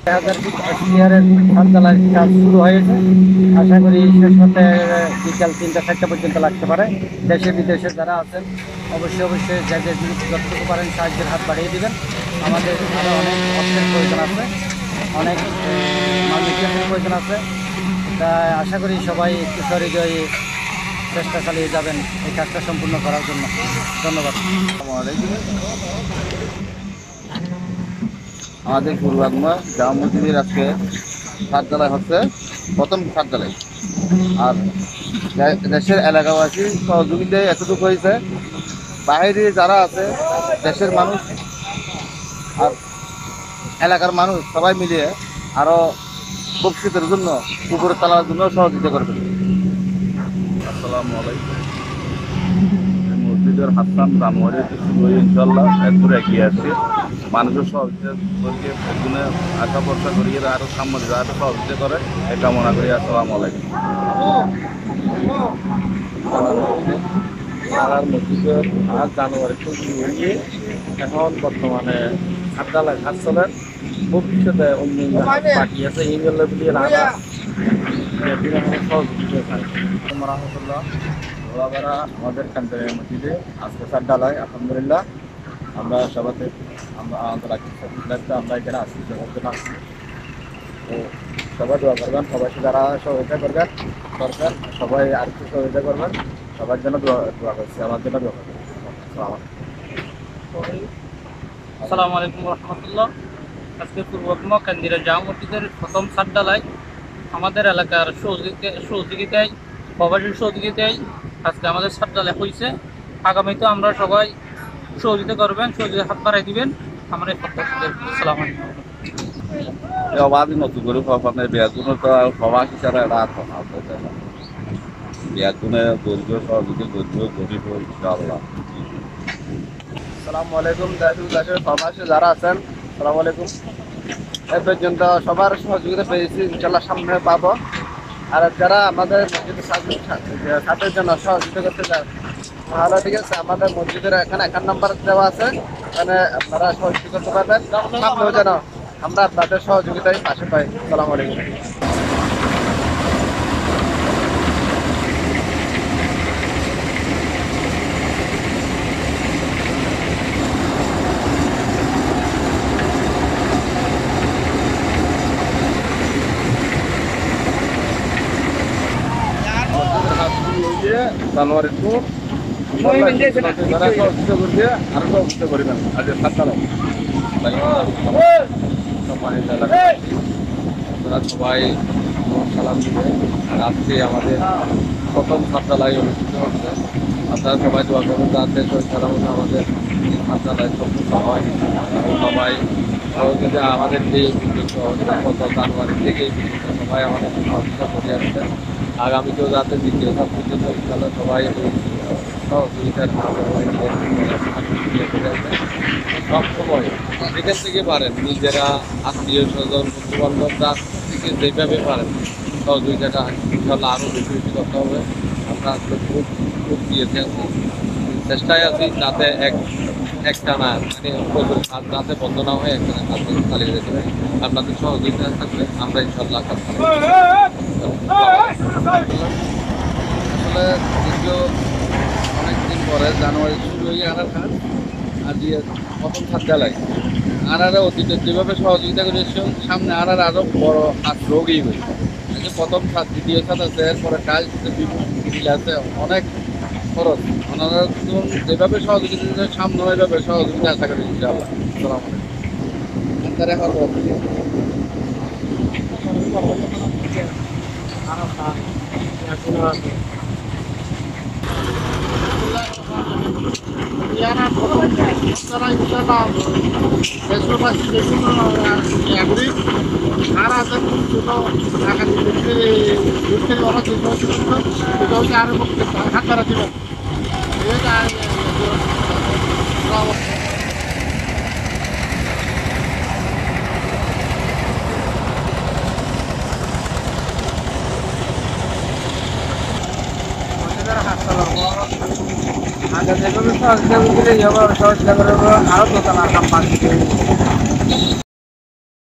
চেয়ারের ছাদঢালাইয়ের কাজ শুরু হয়েছে। আশা করি শেষ হতে বিকাল 3টা-4টা পর্যন্ত লাগতে পারে। দেশে বিদেশে যারা আছেন অবশ্যই যে যতটুকু পারেন সাহায্যের হাত বাড়িয়ে দেবেন। আমাদের আরও অনেক অর্থের প্রয়োজন আছে, অনেক মাল মেটেরিয়ালের প্রয়োজন আছে। তাই আশা করি সবাই একটু সহৃদয়ে চেষ্টা চালিয়ে যাবেন এই কাজটা সম্পূর্ণ করার জন্য। ধন্যবাদ। আমাদের পূর্বাত্মা জামা মসজিদের আজকে ছাদঢালাই হচ্ছে, প্রথম ছাদঢালাই। আর দেশের এলাকাবাসী সহযোগিতায় এতটুকু হয়েছে, বাইরে যারা আছে দেশের মানুষ আর এলাকার মানুষ সবাই মিলিয়ে আরও ভবিষ্যতের জন্য উপরে চালানোর জন্য সহযোগিতা করবে। আসসালামু আলাইকুম। মসজিদের হাসান জানুয়ারি ইনশাল্লাহ একবারে এগিয়ে আছে। মানুষের সহযোগিতা করিয়ে আশা ভরসা করিয়ে আরও সামনে যাতে সহযোগিতা করে এ কামনা করি। আসসালামু আলাইকুম। আর মসজিদের আর জানুয়ারি শুরু হয়ে এখন বর্তমানে ছাদঢালাই কাজ চলে। ভবিষ্যতে অন্য পার্টি আছে ইউনিয়ন লেভেলে সহযোগিতা চাই। রহমতুল্লাহ আমাদের কান্দারি মসজিদে আজকে ছাদঢালাই। আলহামদুলিল্লাহ আমরা সবাতে আমরা এখানে আসছি জন্য আসছি। তো সবাই দোয়া করবেন, সবাই যারা সহযোগিতা করবেন সরকার সবাই আর একটু সহযোগিতা করবেন। সবার জন্য দোয়া করছি, আমার জন্য দোয়া করবেন। আসসালামু আলাইকুম রহমতুল্লাহ। আজকে পূর্বতম কান্দিরা জামা মসজিদের প্রথম ছাদঢালাই আমাদের এলাকার সহযোগিতায় প্রবাসীর সহযোগিতায় আজকে আমাদের ছাদঢালাই হয়েছে। আগামীতে আমরা সবাই সহযোগিতা করবেন, সহযোগিতা হাত বাড়াই দিবেন। আমরা এই প্রত্যাশা। আসসালামু আলাইকুম। অবাধি নতুন করে আপনার বিয়াগুলো তো সমাজ হিসাবে বিয়াগুনে দৈর্ঘ্য সহযোগী দৈর্ঘ্য গরিব ইনশাআল্লাহ। আসসালামু আলাইকুম। দেশের সমাজে যারা আছেন আসসালামু আলাইকুম। এ পর্যন্ত সবার সহযোগিতা পেয়েছি, ইনশাল্লাহ সামনে পাবো। আর যারা আমাদের মসজিদের ছাত্রের জন্য সহযোগিতা করতে চান তাহলে ঠিক আছে, আমাদের মসজিদের এখানে অ্যাকাউন্ট নাম্বার দেওয়া আছে, এখানে আপনারা সহযোগিতা করতে পারবেন। সামনেও যেন আমরা আপনাদের সহযোগিতায় পাশে পাই। আসসালামু আলাইকুম। জানুয়ারি টু যারা সহযোগিতা করছে আরো সহযোগিতা করবেন। আজ ছাদঢালাই আপনারা সবাই সালাম দিবে। আজকে আমাদের প্রথম ছাদঢালাই অনুষ্ঠিত হচ্ছে। আপনারা সবাই দোয়া করবেন যাতে সালাম আমাদের ছাদঢালাই সম্পূর্ণ হয়। সবাই সহযোগিতা আমাদের যে গত জানুয়ারি থেকে সবাই আমাদের সহযোগিতা করে আসছেন। আগামীতেও যাতে দ্বিতীয় ধাপ পর্যন্ত সবাই সহযোগিতার সব সময় যেখান থেকে পারেন নিজেরা আত্মীয় স্বজন বন্ধু বান্ধব যার থেকে যেভাবে পারেন সহযোগিতাটা ইনশাল্লাহ আরও বেশি বেশি করতে হবে। আমরা আজকে খুব দিয়েছি চেষ্টায় আছি যাতে একটানা মানে কাজ যাতে বন্ধ না হয়, একটানা কাজ চালিয়ে যেতে হবে। আপনাদের সহযোগিতা থাকলে আমরা ইনশাল্লাহ কাজ আসলে দীর্ঘ অনেকদিন পরে জানুয়ারি শুরু হয়ে আনার কাজ আজকে প্রথম ছাদঢালাই। আর অতীতে যেভাবে সহযোগিতা করেছে সামনে আরও বড় হাত রোগই হয়েছে। প্রথম ছাদ দ্বিতীয় ছাদ আছে, এরপরে কাজ বিভিন্ন আছে, অনেক খরচ। ওনারা যেভাবে সহযোগিতা সামনে ওইভাবে সহযোগিতা আশা করি ইনশাআল্লাহ। দেশবাসী যে কোনো নাগরিক আর আছে টাকা দিতে অনেক সেটা হচ্ছে আরো হাত তারা দিবেন। আগে যেভাবে সহযোগিতা দিলে সহযোগিতা করে আরো দোকান আর কাম